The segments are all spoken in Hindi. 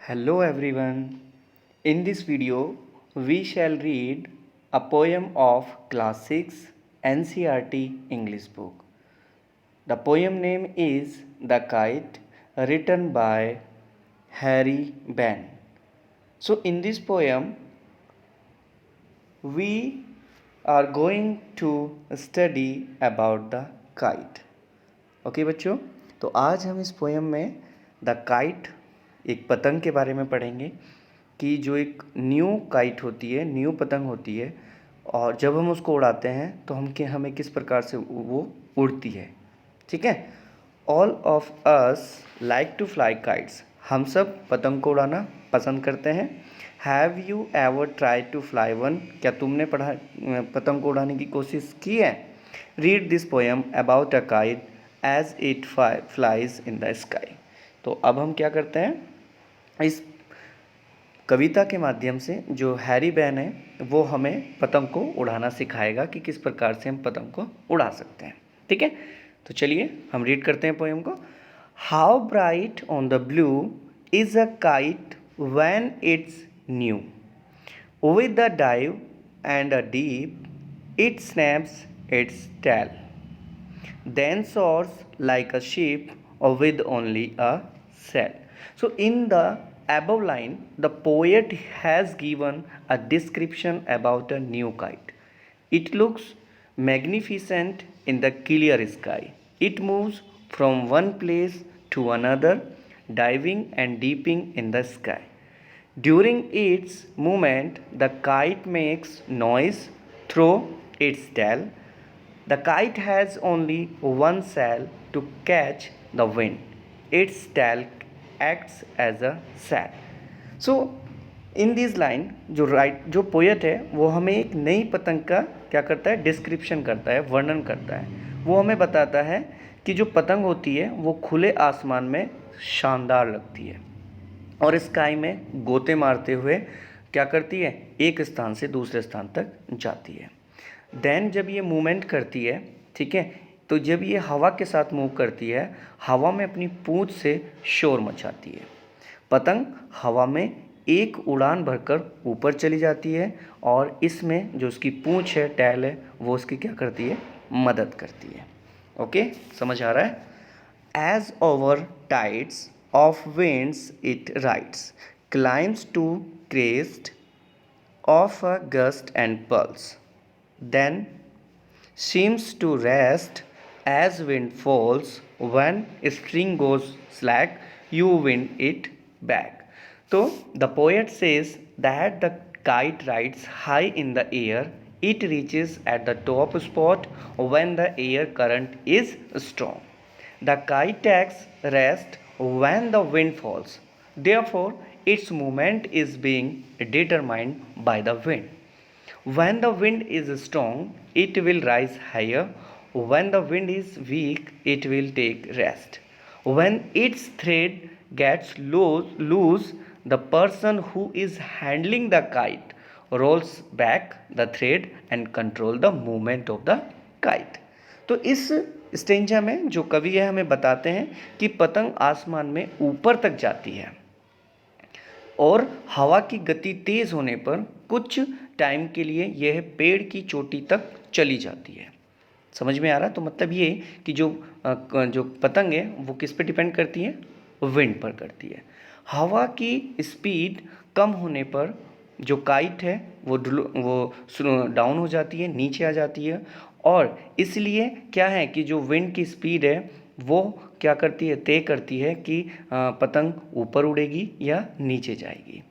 Hello everyone. In this video, we shall read a poem of Class 6 NCERT English book. The poem name is The Kite, written by Harry Ben. So, in this poem, we are going to study about the kite. Okay बच्चों, तो आज हम इस पोएम में द काइट एक पतंग के बारे में पढ़ेंगे कि जो एक न्यू काइट होती है, न्यू पतंग होती है, और जब हम उसको उड़ाते हैं तो हमें किस प्रकार से वो उड़ती है। ठीक है। All of us like to fly kites, हम सब पतंग को उड़ाना पसंद करते हैं। Have you ever try to fly one, क्या तुमने पतंग को उड़ाने की कोशिश की है। Read this poem about a kite as it flies in the sky. तो अब हम क्या करते हैं, इस कविता के माध्यम से जो हैरी बैन है वो हमें पतंग को उड़ाना सिखाएगा कि किस प्रकार से हम पतंग को उड़ा सकते हैं। ठीक है, तो चलिए हम रीड करते हैं पोएम को। How bright on the blue is a kite when it's new, with the dive and a deep it snaps its tail, then soars like a ship or with only a sail. So in the above line, the poet has given a description about a new kite. It looks magnificent in the clear sky. It moves from one place to another, diving and dipping in the sky. During its movement, the kite makes noise through its tail. The kite has only one sail to catch the wind. Its tail acts as a sail. So, in this line, जो पोएट है वो हमें एक नई पतंग का क्या करता है, डिस्क्रिप्शन करता है, वर्णन करता है। वो हमें बताता है कि जो पतंग होती है वो खुले आसमान में शानदार लगती है और स्काई में गोते मारते हुए क्या करती है, एक स्थान से दूसरे स्थान तक जाती है। देन जब ये मूवमेंट करती है, ठीक है, तो जब ये हवा के साथ मूव करती है, हवा में अपनी पूंछ से शोर मचाती है। पतंग हवा में एक उड़ान भरकर ऊपर चली जाती है और इसमें जो उसकी पूंछ है, टैल है, वो उसकी क्या करती है, मदद करती है। ओके, समझ आ रहा है। As over tides of winds it rides, climbs to crest of a gust and pulls, then seems to rest as wind falls. When string goes slack, you wind it back. So the poet says that the kite rides high in the air. It reaches at the top spot when the air current is strong. The kite takes rest when the wind falls. Therefore, its movement is being determined by the wind. When the wind is strong, it will rise higher. When the wind is weak, it will take rest. When its thread gets loose, the person who is handling the kite rolls back the thread and control the movement of the kite. तो इस स्टेंजा में जो कवि है हमें बताते हैं कि पतंग आसमान में ऊपर तक जाती है और हवा की गति तेज़ होने पर कुछ टाइम के लिए यह पेड़ की चोटी तक चली जाती है। समझ में आ रहा? तो मतलब ये कि जो पतंग है वो किस पे डिपेंड करती है, विंड पर करती है। हवा की स्पीड कम होने पर जो काइट है वो डाउन हो जाती है, नीचे आ जाती है, और इसलिए क्या है कि जो विंड की स्पीड है वो क्या करती है, तय करती है कि पतंग ऊपर उड़ेगी या नीचे जाएगी।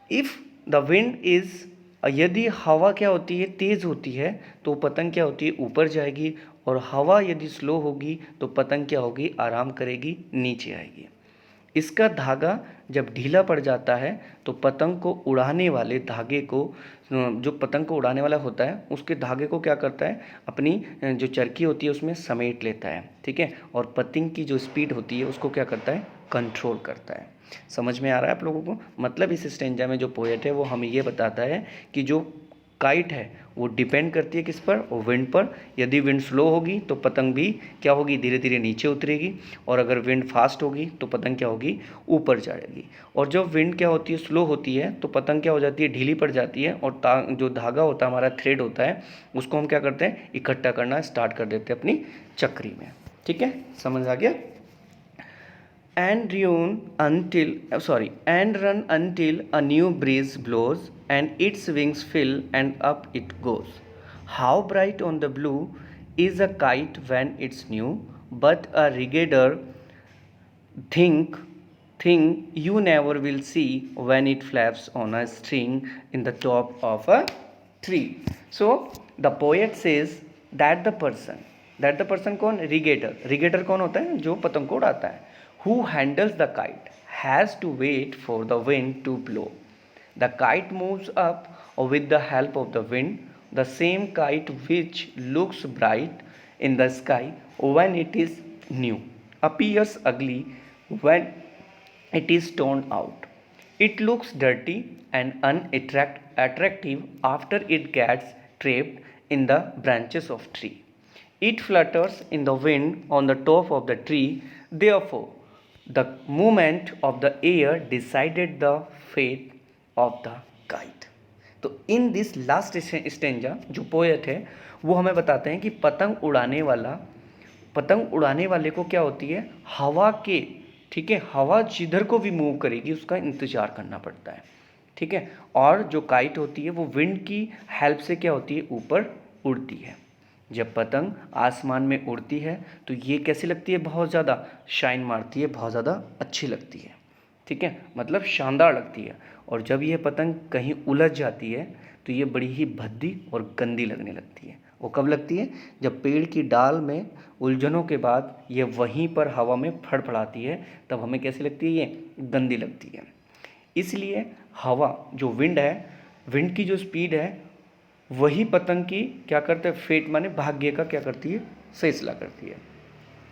इफ़ द विंड इज़, यदि हवा क्या होती है, तेज़ होती है, तो पतंग क्या होती है, ऊपर जाएगी, और हवा यदि स्लो होगी तो पतंग क्या होगी, आराम करेगी, नीचे आएगी। इसका धागा जब ढीला पड़ जाता है तो पतंग को उड़ाने वाले धागे को, जो पतंग को उड़ाने वाला होता है उसके धागे को क्या करता है, अपनी जो चरखी होती है उसमें समेट लेता है। ठीक है, और पतंग की जो स्पीड होती है उसको क्या करता है, कंट्रोल करता है। समझ में आ रहा है आप लोगों को? मतलब इस स्टेंजा में जो पोएट है वो हमें ये बताता है कि जो काइट है वो डिपेंड करती है किस पर, विंड पर। यदि विंड स्लो होगी तो पतंग भी क्या होगी, धीरे धीरे नीचे उतरेगी, और अगर विंड फास्ट होगी तो पतंग क्या होगी, ऊपर चढ़ेगी। और जब विंड क्या होती है, स्लो होती है, तो पतंग क्या हो जाती है, ढीली पड़ जाती है, और जो धागा होता है हमारा, थ्रेड होता है, उसको हम क्या करते हैं, इकट्ठा करना स्टार्ट कर देते हैं अपनी चक्री में। ठीक है, समझ आ गया। And run until a new breeze blows and its wings fill and up it goes. How bright on the blue is a kite when it's new, but a regader thing you never will see when it flaps on a string in the top of a tree. So the poet says that the person कौन, रिगेटर कौन होता है, जो पतंग को उड़ाता है, who handles the kite has to wait for the wind to blow. The kite moves up with the help of the wind. The same kite which looks bright in the sky when it is new appears ugly when it is torn out. It looks dirty and unattractive after it gets trapped in the branches of tree. It flutters in the wind on the top of the tree. Therefore, the movement of the air decided the fate of the kite. तो इन दिस लास्ट स्टेंजा जो पोएट है वो हमें बताते हैं कि पतंग उड़ाने वाले को क्या होती है, हवा के, ठीक है, हवा जिधर को भी मूव करेगी उसका इंतजार करना पड़ता है। ठीक है, और जो काइट होती है वो विंड की हेल्प से क्या होती है, ऊपर उड़ती है। जब पतंग आसमान में उड़ती है तो ये कैसी लगती है, बहुत ज़्यादा शाइन मारती है, बहुत ज़्यादा अच्छी लगती है। ठीक है, मतलब शानदार लगती है। और जब ये पतंग कहीं उलझ जाती है तो ये बड़ी ही भद्दी और गंदी लगने लगती है। वो कब लगती है, जब पेड़ की डाल में उलझनों के बाद ये वहीं पर हवा में फड़फड़ाती है, तब हमें कैसी लगती है, ये गंदी लगती है। इसलिए हवा जो विंड है, विंड की जो स्पीड है वही पतंग की क्या करते हैं, फेट माने भाग्य का क्या करती है, फैसला करती है।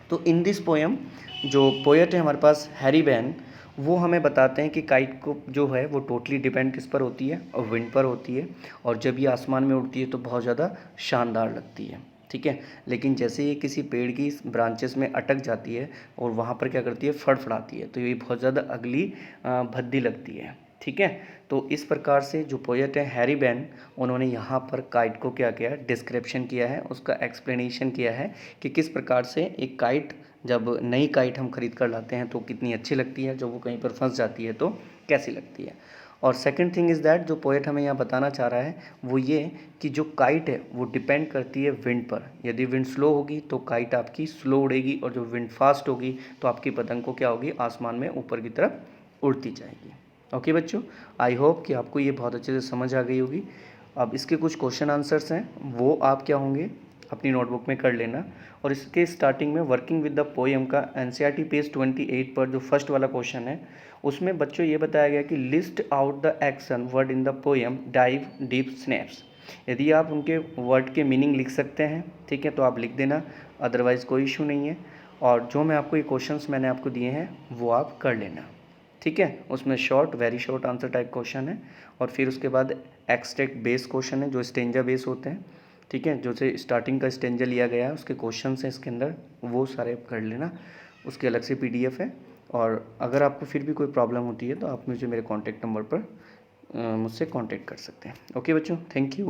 तो इन दिस पोएम जो पोएट है हमारे पास हैरी बैन, वो हमें बताते हैं कि काइट को जो है वो टोटली डिपेंड किस पर होती है, और विंड पर होती है। और जब ये आसमान में उड़ती है तो बहुत ज़्यादा शानदार लगती है। ठीक है, लेकिन जैसे ये किसी पेड़ की ब्रांचेस में अटक जाती है और वहाँ पर क्या करती है, फड़फड़ाती है, तो ये बहुत ज़्यादा अगली भद्दी लगती है। ठीक है, तो इस प्रकार से जो पोएट है हैरी बैन, उन्होंने यहाँ पर काइट को क्या किया, डिस्क्रिप्शन किया है, उसका एक्सप्लेनेशन किया है कि किस प्रकार से एक काइट, जब नई काइट हम खरीद कर लाते हैं तो कितनी अच्छी लगती है, जब वो कहीं पर फंस जाती है तो कैसी लगती है। और सेकंड थिंग इज़ दैट, जो पोएट हमें यहाँ बताना चाह रहा है वो ये कि जो काइट है वो डिपेंड करती है विंड पर। यदि विंड स्लो होगी तो काइट आपकी स्लो उड़ेगी, और जो विंड फास्ट होगी तो आपकी पतंग को क्या होगी, आसमान में ऊपर की तरफ उड़ती जाएगी। ओके बच्चों, आई होप कि आपको ये बहुत अच्छे से समझ आ गई होगी। अब इसके कुछ क्वेश्चन आंसर्स हैं, वो आप क्या होंगे अपनी नोटबुक में कर लेना। और इसके स्टार्टिंग में वर्किंग विद द पोएम का एनसीईआरटी पेज 28 पर जो फर्स्ट वाला क्वेश्चन है, उसमें बच्चों ये बताया गया कि list out the action word in the poem dive deep snaps. यदि आप उनके वर्ड के मीनिंग लिख सकते हैं, ठीक है, तो आप लिख देना, अदरवाइज़ कोई इशू नहीं है। और जो मैं आपको ये क्वेश्चंस मैंने आपको दिए हैं वो आप कर लेना। ठीक है, उसमें short, very short answer type question है, और फिर उसके बाद एक्सट्रैक्ट बेस क्वेश्चन है जो स्टेंजा बेस होते हैं। ठीक है, जो से स्टार्टिंग का स्टेंजा लिया गया है उसके क्वेश्चन हैं इसके अंदर, वो सारे कर लेना। उसके अलग से पीडीएफ है। और अगर आपको फिर भी कोई प्रॉब्लम होती है तो आप मुझे मेरे कॉन्टैक्ट नंबर पर मुझसे कॉन्टैक्ट कर सकते हैं। ओके बच्चों, थैंक यू।